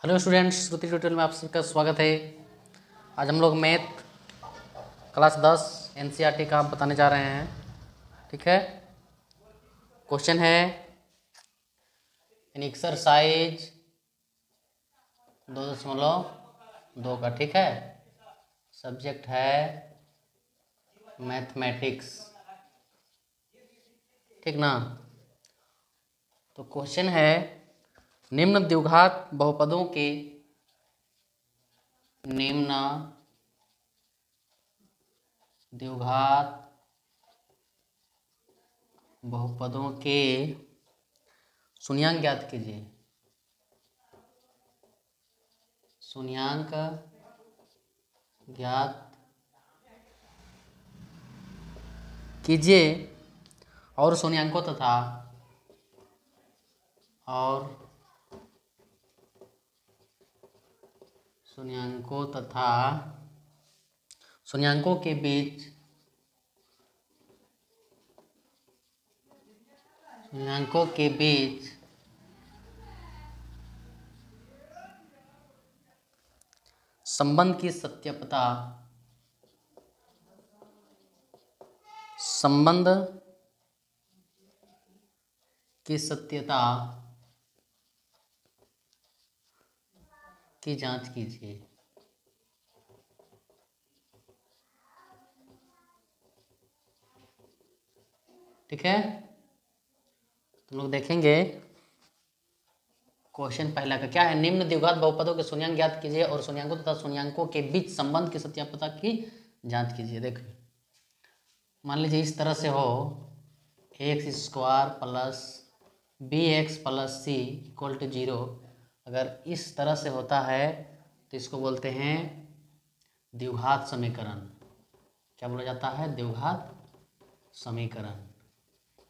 Hello students, श्रुति tutorial में आप सबका स्वागत है। आज हम लोग मैथ क्लास 10 एनसीईआरटी का बताने जा रहे हैं। ठीक है, क्वेश्चन है इन एक्सरसाइज 2.2 का। ठीक है, सब्जेक्ट है मैथमेटिक्स। ठीक ना। तो क्वेश्चन है निम्न द्विघात बहुपदों के शून्यांक ज्ञात कीजिए। शून्यांक ज्ञात कीजिए और शून्यांकों तथा शून्यांकों के बीच संबंध की सत्यता की जांच कीजिए। ठीक है, तुम लोग देखेंगे क्वेश्चन पहला का क्या है। निम्न द्विघात बहुपदों के शून्यांक ज्ञात कीजिए और शून्यांकों तथा शून्यांकों के बीच संबंध की सत्यापता की जांच कीजिए। देखिए, मान लीजिए इस तरह से हो x² plus bx plus c equal to 0। अगर इस तरह से होता है तो इसको बोलते हैं द्विघात समीकरण। क्या बोला जाता है? द्विघात समीकरण।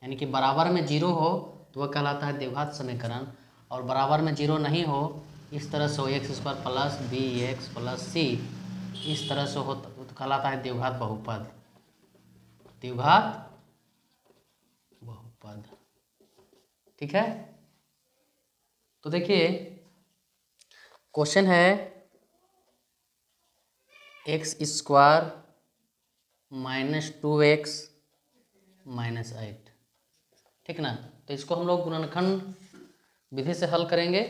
यानी कि बराबर में 0 हो तो वह कहलाता है द्विघात समीकरण, और बराबर में 0 नहीं हो, इस तरह से हो x² plus bx plus c, इस तरह से हो तो कहलाता है द्विघात बहुपद। ठीक है, तो देखिए क्वेश्चन है x² माइनस 2x माइनस 8। ठीक ना। तो इसको हम लोग गुणनखंड विधि से हल करेंगे।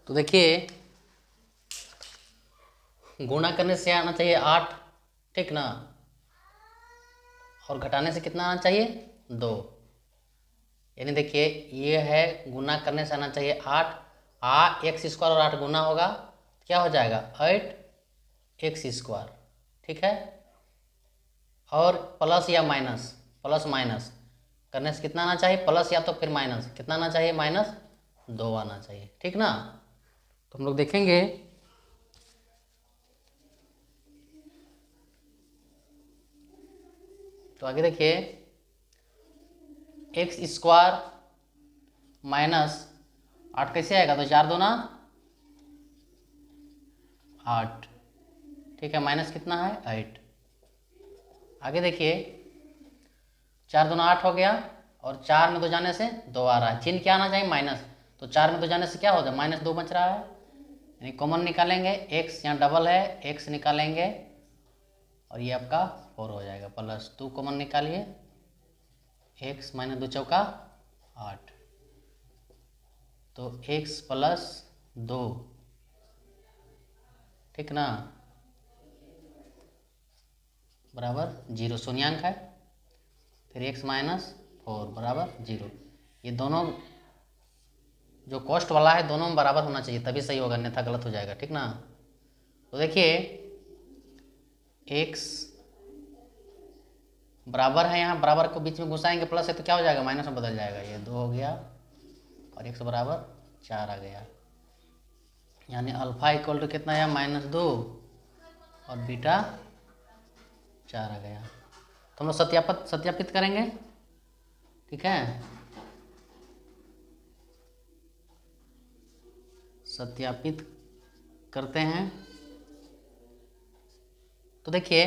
तो देखिए, गुणा करने से आना चाहिए 8। ठीक ना, और घटाने से कितना आना चाहिए? 2। यानी देखिए, ये है गुना करने से आना चाहिए 8। x² और 8 गुना होगा, क्या हो जाएगा? 8x²। ठीक है, और प्लस या माइनस, प्लस माइनस करने से कितना आना चाहिए? प्लस या तो फिर माइनस। कितना आना चाहिए? -2 आना चाहिए। ठीक ना। तो हम लोग देखेंगे तो आगे देखिए, x² माइनस 8 कैसे आएगा? तो 4 दूना 8। ठीक है, माइनस कितना है? 8। आगे देखिए, 4 दूना 8 हो गया, और 4 में 2 जाने से 2 आ रहा है। चिन्ह क्या आना चाहिए? माइनस। तो 4 में 2 जाने से क्या हो जाए? -2 बच रहा है। यानी कॉमन निकालेंगे, x यहाँ डबल है, x निकालेंगे और ये आपका 4 हो जाएगा। +2 कॉमन निकालिए, x - 2 चौका 8, तो x + 2। ठीक ना, बराबर 0। शून्यांक है, फिर x - 4 बराबर 0। ये दोनों जो कॉस्ट वाला है दोनों में बराबर होना चाहिए, तभी सही होगा, अन्यथा गलत हो जाएगा। ठीक ना। तो देखिए, x बराबर है, यहाँ बराबर को बीच में घुसाएंगे, प्लस है तो क्या हो जाएगा? माइनस में बदल जाएगा। ये 2 हो गया और x बराबर 4 आ गया। यानी अल्फा इक्वल टू कितना है? -2 और बीटा 4 आ गया। तो हम लोग सत्यापित करेंगे। ठीक है, सत्यापित करते हैं। तो देखिए,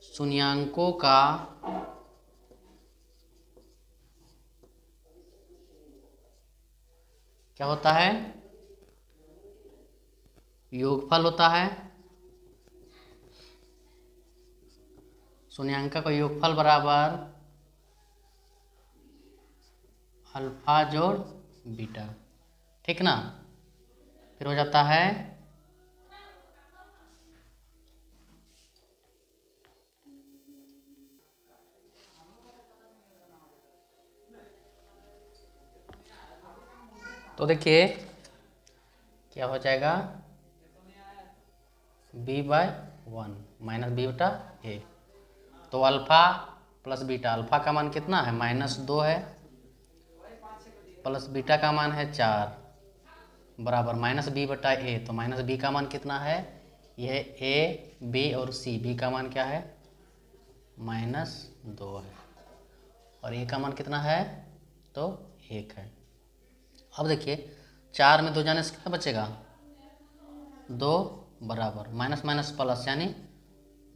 शून्यांकों का क्या होता है, योगफल होता है। शून्यांकों का योगफल बराबर अल्फा जोड़ बीटा, ठीक ना। फिर हो जाता है तो देखिए क्या हो जाएगा, b/1 माइनस बी बटा ए। तो अल्फा प्लस बीटा, अल्फा का मान कितना है -2 है, प्लस बीटा का मान है 4 बराबर -b/a। तो -b का मान कितना है, यह a b और c, b का मान क्या है -2 है और a का मान कितना है तो 1 है। अब देखिए 4 में 2 जाने से कितना बचेगा 2 बराबर माइनस माइनस प्लस यानी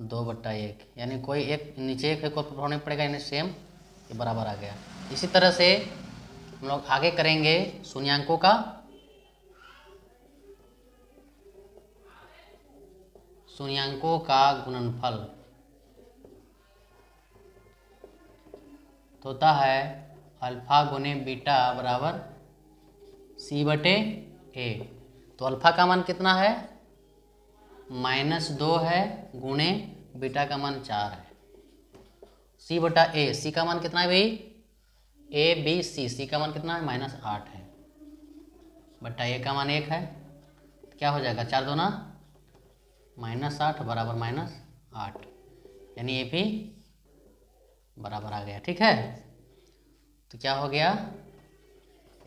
2/1, यानी कोई एक नीचे एक कोई प्रभाव नहीं पड़ेगा, यानी सेम ये बराबर आ गया। इसी तरह से हम लोग आगे करेंगे शून्यांकों का गुणनफल। तो होता है अल्फा गुने बीटा बराबर c/a। तो अल्फा का मान कितना है -2 है गुणे बीटा का मान 4 है, c/a। c का मान कितना है भाई a b c का मान कितना है -8 है बटा a का मान 1 है। क्या हो जाएगा 4 दूना -8 बराबर -8, यानी ए भी बराबर आ गया, ठीक है। तो क्या हो गया,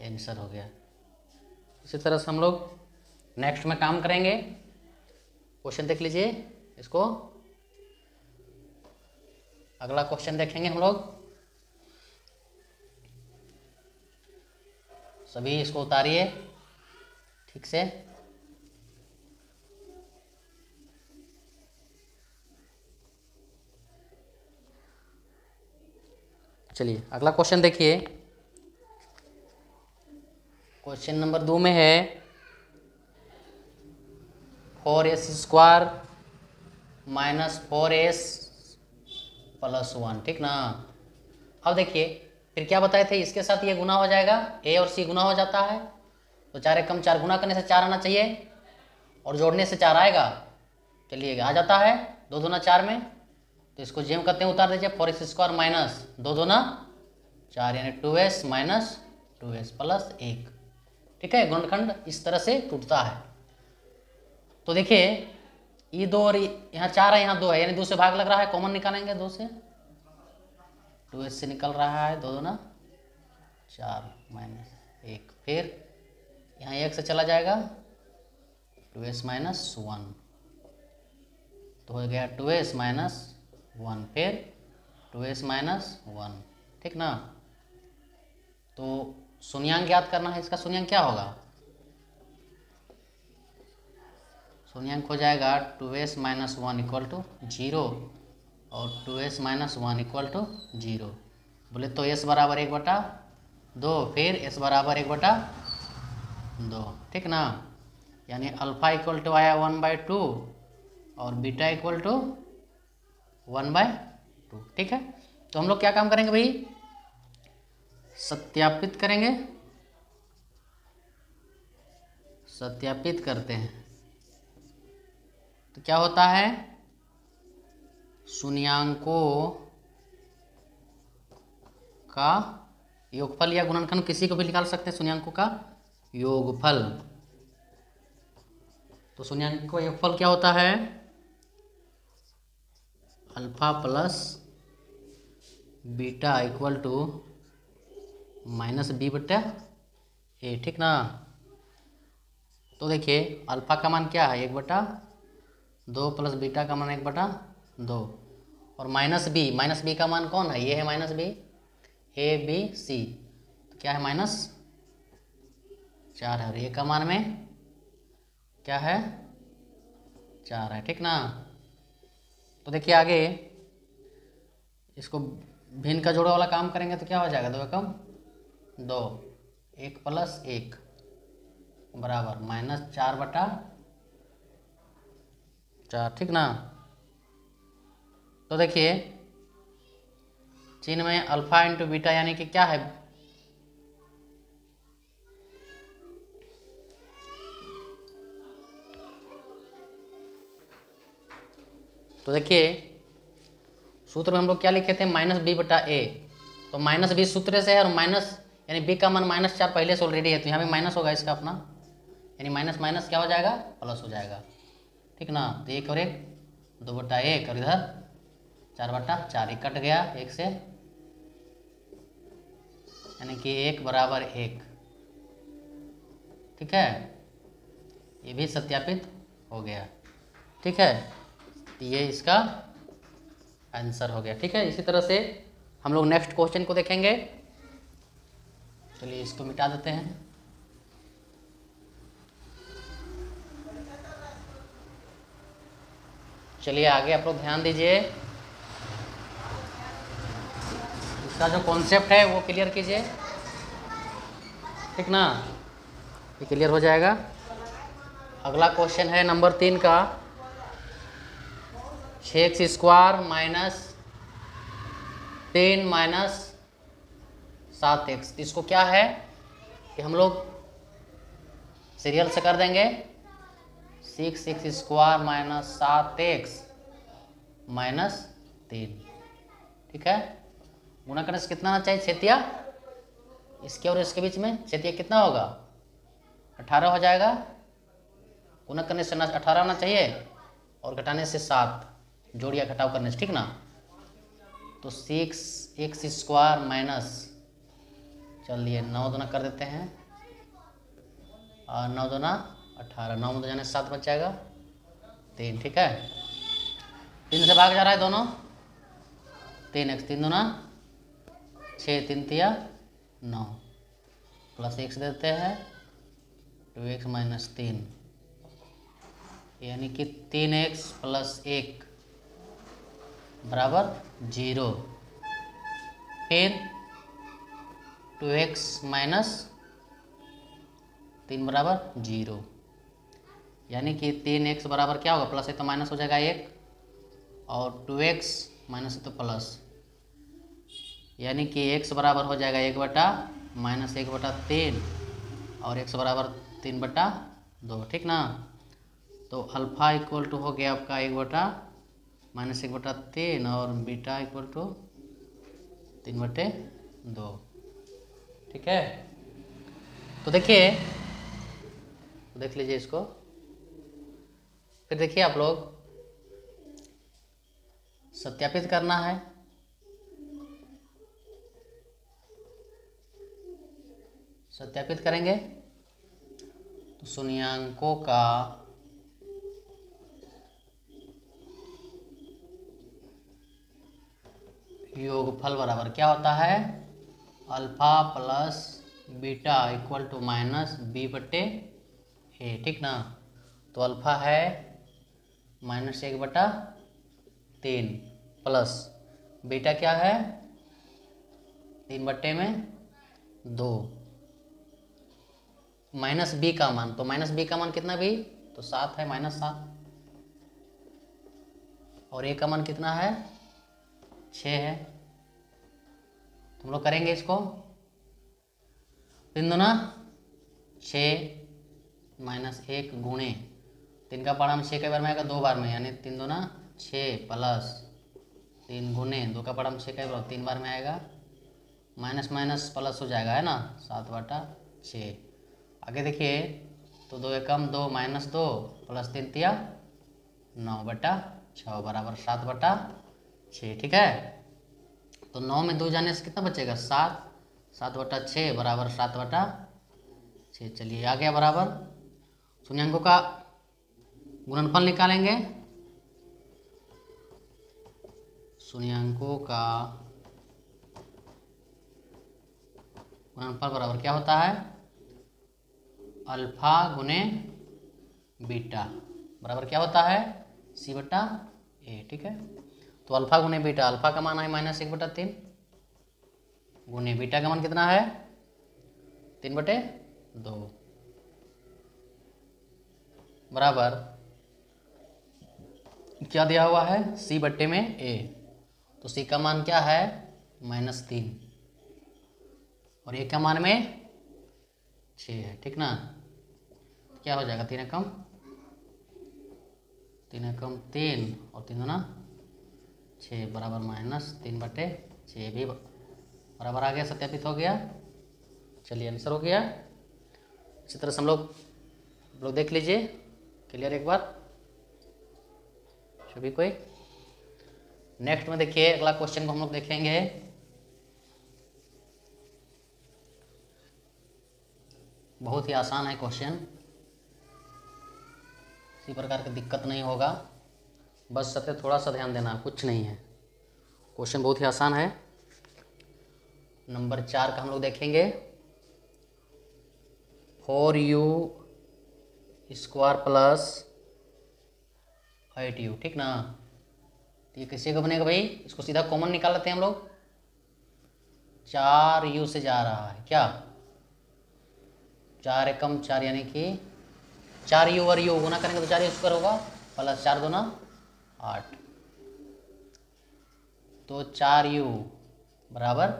आंसर हो गया। इसी तरह से हम लोग नेक्स्ट में काम करेंगे। क्वेश्चन देख लीजिए इसको, अगला क्वेश्चन देखेंगे हम लोग। सभी इसको उतारिए ठीक से। चलिए अगला क्वेश्चन देखिए, क्वेश्चन नंबर 2 में है 4s² - 4s + 1, ठीक ना। अब देखिए फिर क्या बताए थे, इसके साथ ये गुना हो जाएगा, a और c गुना हो जाता है, तो 4 × 4 गुना करने से 4 आना चाहिए और जोड़ने से 4 आएगा। चलिए आ जाता है 2 दूना 4 में, तो इसको जेम करते हैं उतार दीजिए। 4s² - 2 दूना 4 यानी 2s - 2s + 1, ठीक है। गुणनखंड इस तरह से टूटता है। तो देखिए ये 2 और यहाँ 4 है, यहाँ 2 है, यानी 2 से भाग लग रहा है, कॉमन निकालेंगे 2 से, 2s से निकल रहा है 2 दूना 4 -1, फिर यहाँ 1 से चला जाएगा 2s - 1, तो हो गया 2s - 1, फिर 2s - 1, ठीक ना। तो शून्यांक ज्ञात करना है, इसका शून्यांक क्या होगा, शून्यांक हो जाएगा 2s - 1 = 0 और 2s - 1 = 0। बोले तो s बराबर 1/2, फिर s बराबर 1/2, ठीक ना। यानी अल्फा = आया 1/2 और बीटा = 1/2, ठीक है। तो हम लोग क्या काम करेंगे भाई, सत्यापित करेंगे, सत्यापित करते हैं। तो क्या होता है, शून्यांकों का योगफल या गुणनखंड किसी को भी निकाल सकते हैं, शून्यांकों का योगफल। तो शून्यांकों का योगफल क्या होता है, अल्फा प्लस बीटा = -b/a, ठीक ना। तो देखिए अल्फा का मान क्या है 1/2 प्लस बीटा का मान 1/2 और -b का मान कौन है, ये है -b, a b c, तो क्या है -4 है और a का मान में क्या है 4 है, ठीक ना। तो देखिए आगे इसको भिन्न का जोड़ो वाला काम करेंगे तो क्या हो जाएगा 2 × 2, 1 + 1, बराबर -4/4, ठीक ना। तो देखिए चिन्ह में अल्फा इंटू बीटा यानी कि क्या है, तो देखिए सूत्र में हम लोग क्या लिखे थे, -b/a। तो -b सूत्र से है और माइनस यानी b का मान -4 पहले से ऑलरेडी है, तो यहाँ भी माइनस होगा इसका अपना, यानी माइनस माइनस क्या हो जाएगा, प्लस हो जाएगा, ठीक ना। तो 1 और 1 2/1 और इधर 4/4, एक कट गया 1 से, यानी कि 1 बराबर 1, ठीक है। ये भी सत्यापित हो गया, ठीक है। ये इसका आंसर हो गया, ठीक है। इसी तरह से हम लोग नेक्स्ट क्वेश्चन को देखेंगे। चलिए इसको मिटा देते हैं। चलिए आगे आप लोग ध्यान दीजिए, इसका जो कॉन्सेप्ट है वो क्लियर कीजिए, ठीक ना, ये क्लियर हो जाएगा। अगला क्वेश्चन है नंबर 3 का, 6x² - 10 - 7x। इसको क्या है कि हम लोग सीरियल से कर देंगे, 6x² - 7x - 3, ठीक है। गुणा करने से कितना आना चाहिए, छेतिया, इसके और इसके बीच में छेतिया कितना होगा, 18 हो जाएगा। गुणा करने से 18 आना चाहिए और घटाने से 7, जोड़ या घटाव करने से, ठीक ना। तो 6x² माइनस, चलिए 9 दूना कर देते हैं, और 9 दूना 18, 9 में 2 जाने 7 बच जाएगा 3, ठीक है। 3 से भाग जा रहा है दोनों, 3x 3 दूना 6, 3 तिया 9, प्लस x देते हैं 2x - 3, यानी कि 3x + 1 बराबर 0। फिर 2x - 3 बराबर 0, यानी कि 3x बराबर क्या होगा, प्लस है तो माइनस हो जाएगा 1, और 2x माइनस है तो प्लस, यानी कि x बराबर हो जाएगा 1/-1/3 और x बराबर 3/2, ठीक ना। तो अल्फा इक्वल टू हो गया आपका 1/-1/3 और बीटा इक्वल टू 3/2, ठीक है। तो देखिए, देख लीजिए इसको, फिर देखिए आप लोग सत्यापित करना है। सत्यापित करेंगे तो शून्याङ्कों का योगफल बराबर क्या होता है, alpha plus beta equal to -b/a, ठीक ना। तो अल्फा है -1/3 प्लस बीटा क्या है 3/2 माइनस b का मान, तो -b का मान कितना भी, तो 7 है, -7, और a का मान कितना है 6 है। तो हम लोग करेंगे इसको, 3 दूना 6 -1 गुणे 3 का पढ़ा में 6 कई बार में आएगा, 2 बार में, यानी 3 दूना 6 प्लस 3 गुणे 2 का पढ़ा में 6 कई बार 3 बार में आएगा, माइनस माइनस प्लस हो जाएगा, है ना, 7/6। आगे देखिए, तो 2 एकम 2 -2 प्लस 3 तिया 9/6 बराबर 7/6, ठीक है। तो 9 में 2 जाने से कितना बचेगा 7, 7/6 बराबर 7/6। चलिए आ गया बराबर, शून्याङ्कों का गुणनफल निकालेंगे। शून्याङ्कों का गुणनफल बराबर क्या होता है, अल्फा गुने बीटा बराबर क्या होता है c/a, ठीक है। तो अल्फा गुने बीटा, अल्फा का मान है -1/3 गुने बीटा का मान कितना है 3/2, बराबर क्या दिया हुआ है, सी बट्टे में ए। तो सी का मान क्या है, -3, और ए का मान में 6 है, ठीक ना। क्या हो जाएगा, 3 एकम 3 और 3 दूना 6 बराबर -3/6 भी बराबर आ गया, सत्यापित हो गया। चलिए आंसर हो गया। इसी तरह से हम लोग देख लीजिए, क्लियर एक बार सभी कोई। नेक्स्ट में देखिए अगला क्वेश्चन को हम लोग देखेंगे। बहुत ही आसान है क्वेश्चन, किसी प्रकार की दिक्कत नहीं होगा, बस सत्य थोड़ा सा ध्यान देना, कुछ नहीं है। क्वेश्चन बहुत ही आसान है। नंबर 4 का हम लोग देखेंगे। 4u² + 8u, ठीक ना। तो ये किसी का बनेगा भाई, इसको सीधा कॉमन निकाल लेते हैं हम लोग। 4u से जा रहा है क्या, 4 एकम 4 यानी कि 4u और u गुना करेंगे तो 4u² होगा, प्लस 4 दूना 8, तो 4u बराबर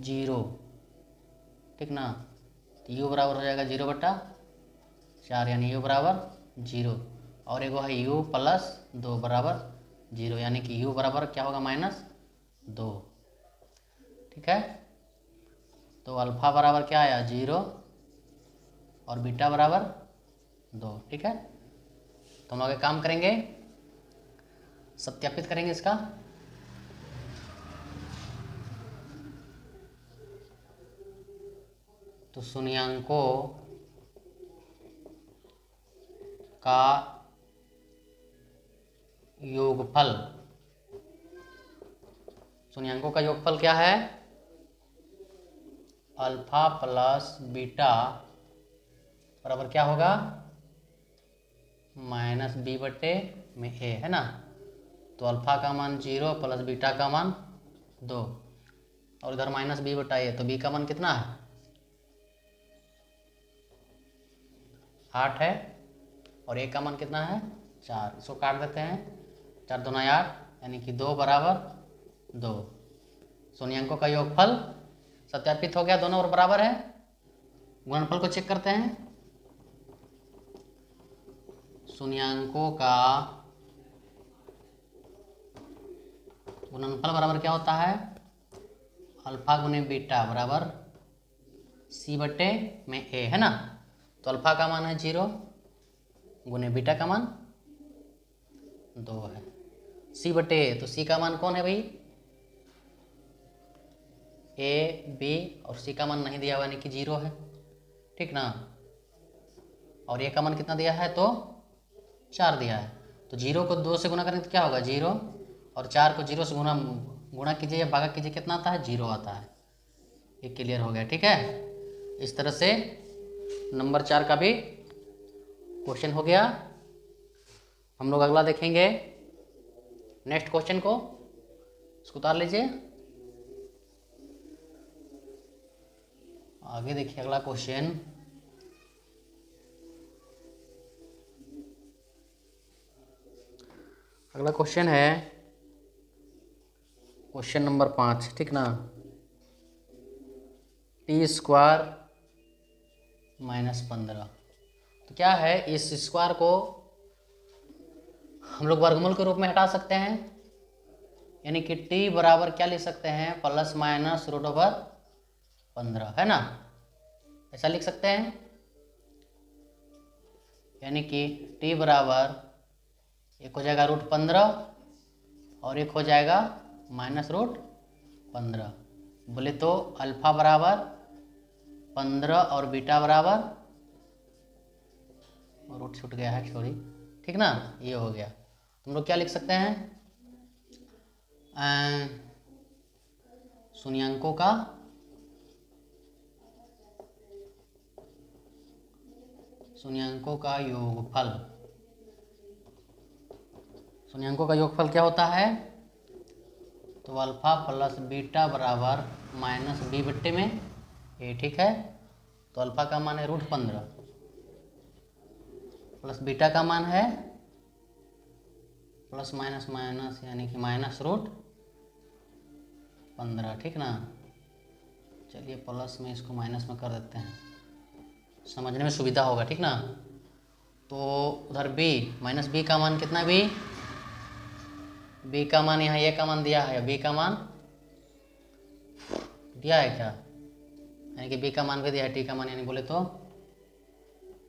0, ठीक ना। तो u बराबर हो जाएगा 0/4, यानी u बराबर 0, और एगो है u + 2 बराबर 0, यानी कि u बराबर क्या होगा, -2, ठीक है। तो अल्फा बराबर क्या आया, 0, और बीटा बराबर 2, ठीक है। तो हम लोग एक काम करेंगे, सत्यापित करेंगे इसका। तो शून्याङ्कों का योगफल, शून्याङ्कों का योगफल क्या है, अल्फा प्लस बीटा बराबर क्या होगा, -b/a, है ना। तो अल्फा का मान 0 प्लस बीटा का मान 2, और इधर -b/a, तो b का मान कितना है, 8 है, और a का मान कितना है, 4। इसको काट देते हैं, 4 दूना 8, यानी कि 2 बराबर 2। शून्याङ्कों का योगफल सत्यापित हो गया, दोनों और बराबर है। गुणनफल को चेक करते हैं। शून्याङ्कों का गुणनफल बराबर क्या होता है, अल्फा गुने बीटा बराबर c/a, है ना। तो अल्फा का मान है 0 गुने बीटा का मान 2 है, c/a। तो c का मान कौन है भाई, a, b, और c का मान नहीं दिया हुआ, यानी कि 0 है, ठीक ना। और a का मान कितना दिया है, तो 4 दिया है। तो 0 को 2 से गुना करेंगे तो क्या होगा, 0, और 4 को 0 से गुणा कीजिए या भागा कीजिए, कितना आता है, 0 आता है। ये क्लियर हो गया, ठीक है। इस तरह से नंबर 4 का भी क्वेश्चन हो गया। हम लोग अगला देखेंगे, नेक्स्ट क्वेश्चन को, इसको उतार लीजिए। आगे देखिए अगला क्वेश्चन। अगला क्वेश्चन है क्वेश्चन नंबर 5, ठीक ना। t² - 15, तो क्या है, इस स्क्वायर को हम लोग वर्गमूल के रूप में हटा सकते हैं, यानी कि t बराबर क्या लिख सकते हैं, ±√15, है ना। ऐसा लिख सकते हैं, यानी कि t बराबर एक हो जाएगा √15 और एक हो जाएगा -√15। बोले तो अल्फा बराबर 15 और बीटा बराबर, रूट छूट गया है सॉरी, ठीक ना। ये हो गया। तुम लोग क्या लिख सकते हैं, शून्याङ्कों का योगफल। शून्याङ्कों का योगफल क्या होता है, तो अल्फा प्लस बीटा बराबर -b/a, ठीक है। तो अल्फा का मान है √15 प्लस बीटा का मान है प्लस माइनस माइनस यानी कि माइनस √15, ठीक ना। चलिए प्लस में इसको माइनस में कर देते हैं, समझने में सुविधा होगा, ठीक ना। तो उधर b माइनस बी का मान कितना, b का मान यहाँ a का मान दिया है, b का मान दिया है क्या, यानी कि b का मान भी दिया है, t का मान यानी बोले तो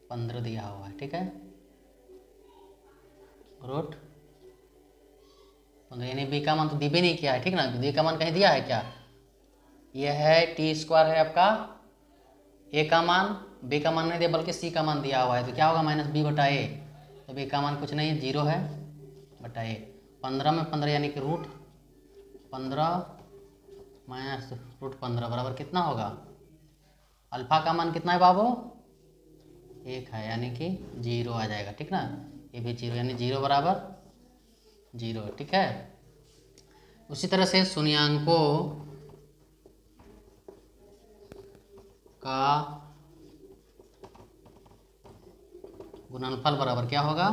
15 दिया हुआ है, ठीक है। √15 यानी b का मान तो दी भी नहीं किया है, ठीक ना। b का मान कहीं दिया है क्या, यह है t² है आपका, a का मान, b का मान नहीं दिया बल्कि c का मान दिया हुआ है, तो क्या होगा माइनस b बटा a, तो b का मान कुछ नहीं है 0 है बटा a। 15 में 15 यानी कि √15 माइनस √15 बराबर कितना होगा, अल्फा का मान कितना है बाबू, 1 है यानी कि 0 आ जाएगा, ठीक ना। ये भी 0 यानी 0 बराबर 0, ठीक है। उसी तरह से शून्याङ्कों का गुणनफल बराबर क्या होगा,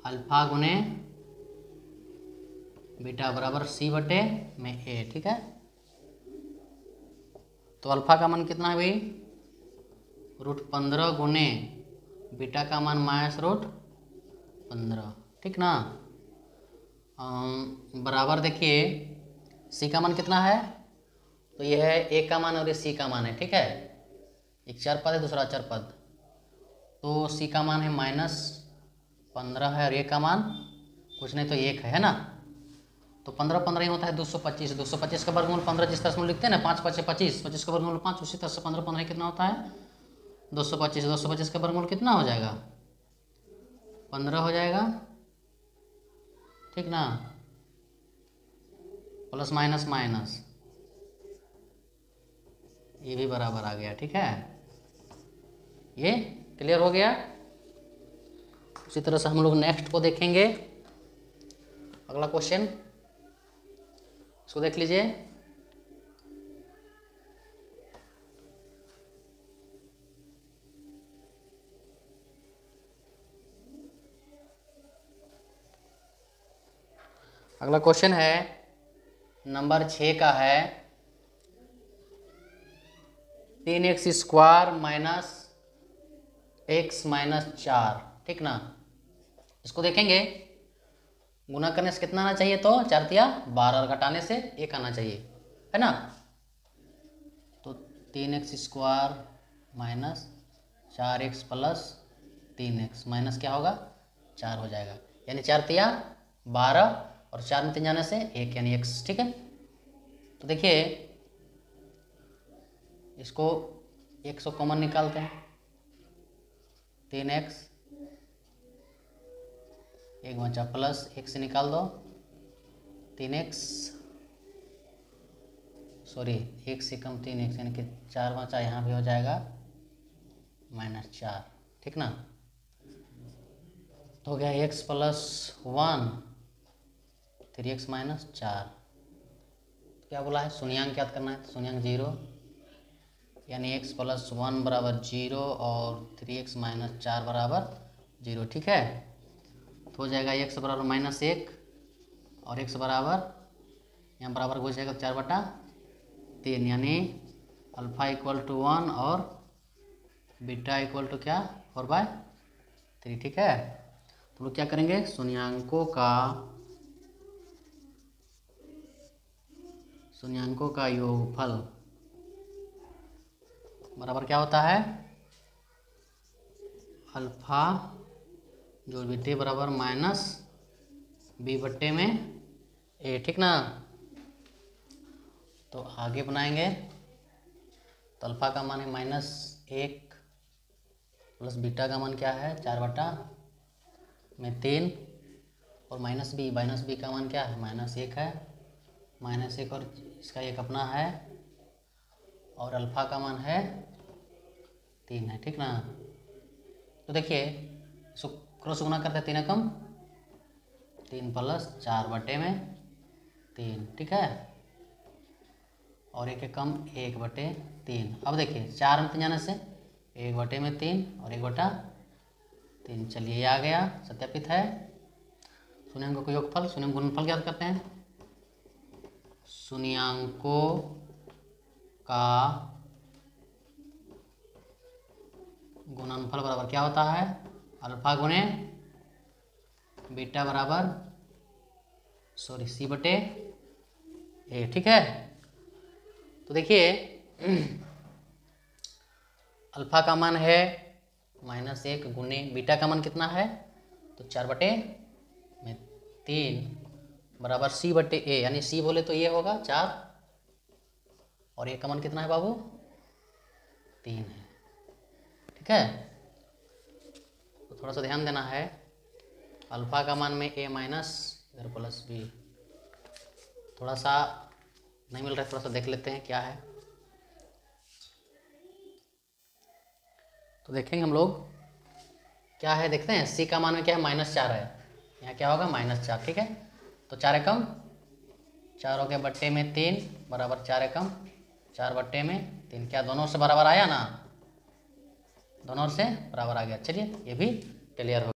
अल्फा गुने बीटा बराबर c बटे में a, ठीक है। तो अल्फा का मान कितना है भाई, √15 गुने बीटा का मान माइनस √15, ठीक ना। बराबर देखिए c का मान कितना है, तो यह है a का मान और ये c का मान है, ठीक है। एक चर पद है दूसरा अचर पद, तो c का मान है -15 है और a का मान कुछ नहीं तो 1 है ना। तो 15 15 ही होता है 225, 225 का वर्गमूल 15 जिस तरह से हम लिखते हैं ना, 5 5 25, 25 का वर्गमूल 5, उसी तरह से 15 15 कितना होता है 225, 225 का वर्गमूल कितना हो जाएगा 15 हो जाएगा, ठीक ना। प्लस माइनस माइनस ये भी बराबर आ गया, ठीक है। ये क्लियर हो गया। उसी तरह से हम लोग नेक्स्ट को देखेंगे, अगला क्वेश्चन इसको देख लीजिए। अगला क्वेश्चन है नंबर 6 का है 3x² माइनस x माइनस 4, ठीक ना। इसको देखेंगे, गुना करने से कितना आना चाहिए, तो 4 तिया 12 और घटाने से 1 आना चाहिए, है ना। तो 3x² minus 4x plus 3x minus क्या होगा 4 हो जाएगा, यानी 4 तिया 12 और 4 में 3 जाने से 1 यानी x, ठीक है। तो देखिए इसको 100 कॉमन निकालते हैं, 3x 1 बचा प्लस 1 से निकाल दो 3x, सॉरी 1 से कम 3x यानी कि 4 बचा, यहाँ भी हो जाएगा -4, ठीक ना। तो हो गया x प्लस 1 3x माइनस 4। क्या बोला है, शून्याङ्क याद करना है, शून्याङ्क 0 यानी x प्लस 1 बराबर 0 और 3x माइनस 4 बराबर 0, ठीक है। तो हो जाएगा x बराबर -1 और x बराबर यहाँ बराबर हो जाएगा 4/3, यानी अल्फा इक्वल टू 1 और बीटा इक्वल टू क्या 4/3, ठीक है। तो लोग क्या करेंगे, शून्याङ्कों का योगफल बराबर क्या होता है, अल्फा जो बीटे बराबर माइनस b बट्टे में a, ठीक ना। तो आगे बनाएंगे, तो अल्फा का मान है -1 प्लस बीटा का मान क्या है 4/3 और माइनस b का मान क्या है -1 है, -1 और इसका एक अपना है और अल्फा का मान है 3 है, ठीक ना। तो देखिए इसको क्रॉस गुना करते हैं 3 एकम 3 प्लस 4/3, ठीक है। और 1/1/3। अब देखिए 4 में 3 जाने से 1/3 और 1/3। चलिए ये आ गया, सत्यापित है। शून्याङ्कों का योगफल, शून्याङ्क गुणनफल ज्ञात करते हैं। शून्याङ्कों का गुणनफल बराबर क्या होता है? अल्फा गुणे बीटा बराबर C/A। ठीक है, तो देखिए अल्फा का मान है -1 गुने बीटा का मान कितना है? तो 4/3 बराबर C/A, यानी C बोले तो ये होगा 4 और A का मान कितना है बाबू? 3 है। ठीक है, तो थोड़ा सा ध्यान देना है। अल्फा का मान में A माइनस इधर प्लस B, थोड़ा सा नहीं मिल रहा है, थोड़ा सा देख लेते हैं क्या है। तो देखेंगे हम लोग क्या है, देखते हैं। C का मान में क्या है? -4 है, यहाँ क्या होगा? -4। ठीक है, तो 4 एकम 4 हो गया बट्टे में 3 बराबर 4 एकम 4/3। क्या दोनों से बराबर आया ना? दोनों से बराबर आ गया। चलिए ये भी क्लियर हो